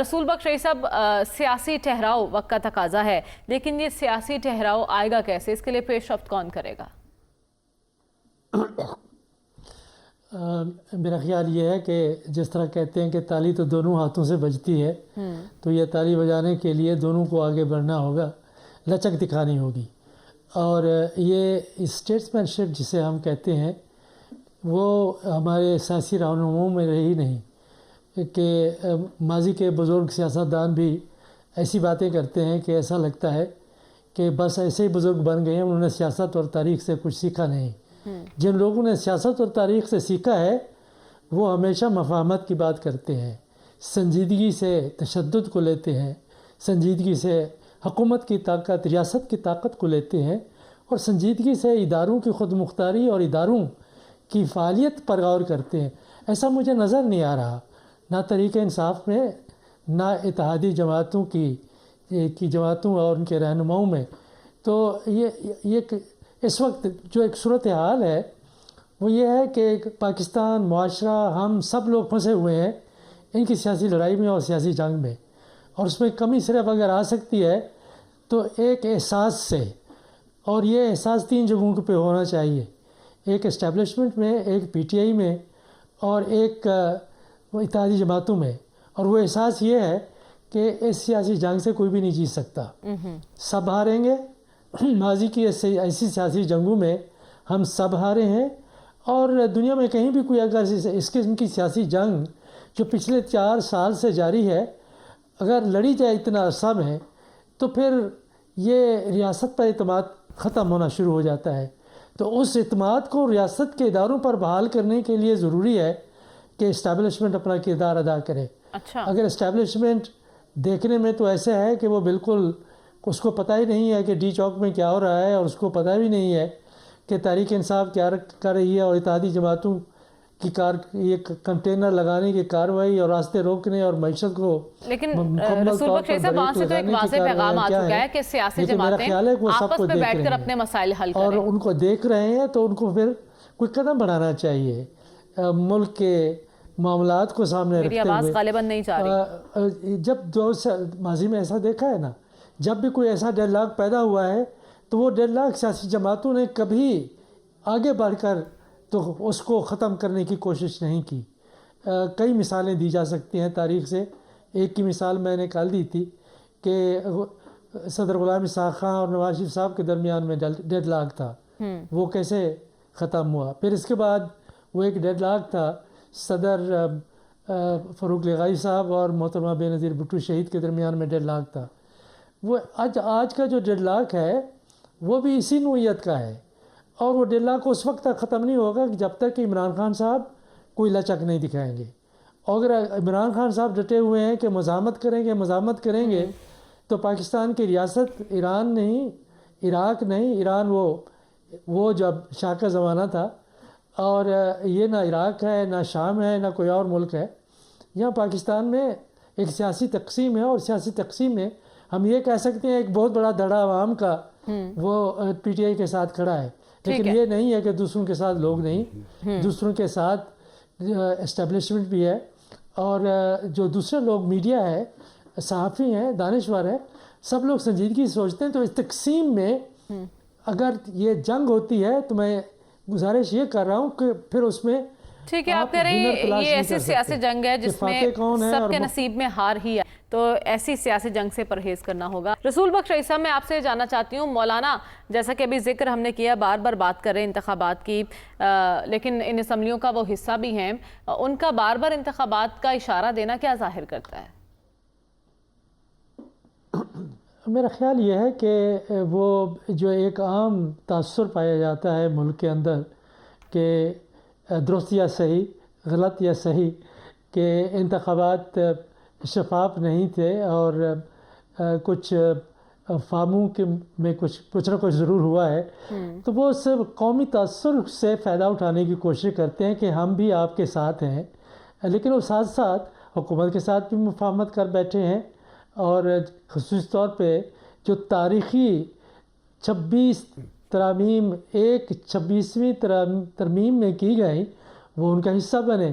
رسول بخش رئی صاحب، سیاسی ٹھہراؤ وقت کا تقاضا ہے، لیکن یہ سیاسی ٹھہراؤ آئے گا کیسے؟ اس کے لیے پیش رفت کون کرے گا؟ میرا خیال یہ ہے کہ جس طرح کہتے ہیں کہ تالی تو دونوں ہاتھوں سے بجتی ہے، تو یہ تالی بجانے کے لیے دونوں کو آگے بڑھنا ہوگا، لچک دکھانی ہوگی. اور یہ اسٹیٹسمین شپ جسے ہم کہتے ہیں وہ ہمارے سیاسی رہنماؤں میں رہی نہیں، کہ ماضی کے بزرگ سیاستدان بھی ایسی باتیں کرتے ہیں کہ ایسا لگتا ہے کہ بس ایسے ہی بزرگ بن گئے ہیں، انہوں نے سیاست اور تاریخ سے کچھ سیکھا نہیں. جن لوگوں نے سیاست اور تاریخ سے سیکھا ہے وہ ہمیشہ مفاہمت کی بات کرتے ہیں، سنجیدگی سے تشدد کو لیتے ہیں، سنجیدگی سے حکومت کی طاقت، ریاست کی طاقت کو لیتے ہیں، اور سنجیدگی سے اداروں کی خود مختاری اور اداروں کی فعالیت پر غور کرتے ہیں. ایسا مجھے نظر نہیں آ رہا، نہ تحریک انصاف میں، نہ اتحادی جماعتوں کی جماعتوں اور ان کے رہنماؤں میں. تو یہ اس وقت جو ایک صورتحال ہے وہ یہ ہے کہ پاکستان معاشرہ، ہم سب لوگ پھنسے ہوئے ہیں ان کی سیاسی لڑائی میں اور سیاسی جنگ میں. اور اس میں کمی صرف اگر آ سکتی ہے تو ایک احساس سے، اور یہ احساس 3 جگہوں پہ ہونا چاہیے، ایک اسٹیبلشمنٹ میں، ایک پی ٹی آئی میں، اور ایک اتحادی جماعتوں میں. اور وہ احساس یہ ہے کہ اس سیاسی جنگ سے کوئی بھی نہیں جیت سکتا، سب ہاریں گے. ماضی کی ایسی سیاسی جنگوں میں ہم سب ہارے ہیں، اور دنیا میں کہیں بھی کوئی اگر اس قسم کی سیاسی جنگ جو پچھلے 4 سال سے جاری ہے اگر لڑی جائے اتنا عرصہ میں، تو پھر یہ ریاست پر اعتماد ختم ہونا شروع ہو جاتا ہے. تو اس اعتماد کو ریاست کے اداروں پر بحال کرنے کے لیے ضروری ہے کہ اسٹیبلشمنٹ اپنا کردار ادا کرے. اگر اسٹیبلشمنٹ دیکھنے میں تو ایسا ہے کہ وہ بالکل اس کو پتہ ہی نہیں ہے کہ ڈی چوک میں کیا ہو رہا ہے، اور اس کو پتہ بھی نہیں ہے کہ تحریک انصاف کیا کر رہی ہے، اور اتحادی جماعتوں کی یہ کنٹینر لگانے کی کارروائی اور راستے روکنے اور معیشت کو لیکن رسول بخش رئی صاحب، وہاں سے تو ایک واضح پیغام آ چکا ہے کہ سیاسی جماعتیں آپس میں بیٹھ کر اپنے مسائل حل کریں، اور ان کو دیکھ رہے ہیں. تو ان کو پھر کوئی قدم بڑھانا چاہیے ملک کے معاملات کو سامنے رکھتے ہوئے. میری آواز غالباً نہیں جا رہی. جب ماضی میں ایسا دیکھا ہے نا، جب بھی کوئی ایسا ڈیڈ لاک پیدا ہوا ہے تو وہ ڈیڈ لاک سیاسی جماعتوں نے کبھی آگے بڑھ کر تو اس کو ختم کرنے کی کوشش نہیں کی. کئی مثالیں دی جا سکتی ہیں تاریخ سے. ایک کی مثال میں نے کل دی تھی کہ صدر غلام اسحاق خان اور نواز شریف صاحب کے درمیان میں ڈیڈ لاک تھا، وہ کیسے ختم ہوا. پھر اس کے بعد وہ ایک ڈیڈ لاک تھا صدر فاروق لغائی صاحب اور محترمہ بے نظیر بھٹو شہید کے درمیان میں ڈیڈ لاک تھا. وہ آج کا جو ڈیڈ لاک ہے وہ بھی اسی نوعیت کا ہے، اور وہ ڈیڈ لاک اس وقت تک ختم نہیں ہوگا کہ جب تک کہ عمران خان صاحب کوئی لچک نہیں دکھائیں گے. اور اگر عمران خان صاحب ڈٹے ہوئے ہیں کہ مزاحمت کریں گے تو پاکستان کی ریاست ایران نہیں، عراق نہیں، ایران وہ جب شاہ کا زمانہ تھا، اور یہ نہ عراق ہے، نہ شام ہے، نہ کوئی اور ملک ہے. یہاں پاکستان میں ایک سیاسی تقسیم ہے، اور سیاسی تقسیم میں ہم یہ کہہ سکتے ہیں ایک بہت بڑا دھڑا عوام کا وہ پی ٹی آئی کے ساتھ کھڑا ہے. لیکن یہ نہیں ہے کہ دوسروں کے ساتھ لوگ نہیں، دوسروں کے ساتھ اسٹیبلشمنٹ بھی ہے، اور جو دوسرے لوگ میڈیا ہے، صحافی ہیں، دانشور ہیں، سب لوگ سنجیدگی سوچتے ہیں. تو اس تقسیم میں اگر یہ جنگ ہوتی ہے تو میں گزارش یہ کر رہا ہوں کہ پھر اس میں ٹھیک ہے، آپ کہہ رہے ہیں یہ ایسی سیاسی جنگ ہے جس میں سب کے نصیب میں ہار ہی ہے، تو ایسی سیاسی جنگ سے پرہیز کرنا ہوگا. رسول بخش رئی صاحب، میں آپ سے جاننا چاہتی ہوں، مولانا جیسا کہ ابھی ذکر ہم نے کیا، بار بار بات کر رہے ہیں انتخابات کی، لیکن ان اسمبلیوں کا وہ حصہ بھی ہیں، ان کا بار بار انتخابات کا اشارہ دینا کیا ظاہر کرتا ہے؟ میرا خیال یہ ہے کہ وہ جو ایک عام تاثر پایا جاتا ہے ملک کے اندر کہ درست یا صحیح، غلط یا صحیح، کہ انتخابات شفاف نہیں تھے، اور کچھ فارموں میں کچھ نہ کچھ ضرور ہوا ہے، تو وہ صرف قومی تاثر سے فائدہ اٹھانے کی کوشش کرتے ہیں کہ ہم بھی آپ کے ساتھ ہیں. لیکن وہ ساتھ ساتھ حکومت کے ساتھ بھی مفاہمت کر بیٹھے ہیں، اور خصوصی طور پہ جو تاریخی 26 ترامیم 26ویں ترمیم میں کی گئی وہ ان کا حصہ بنے.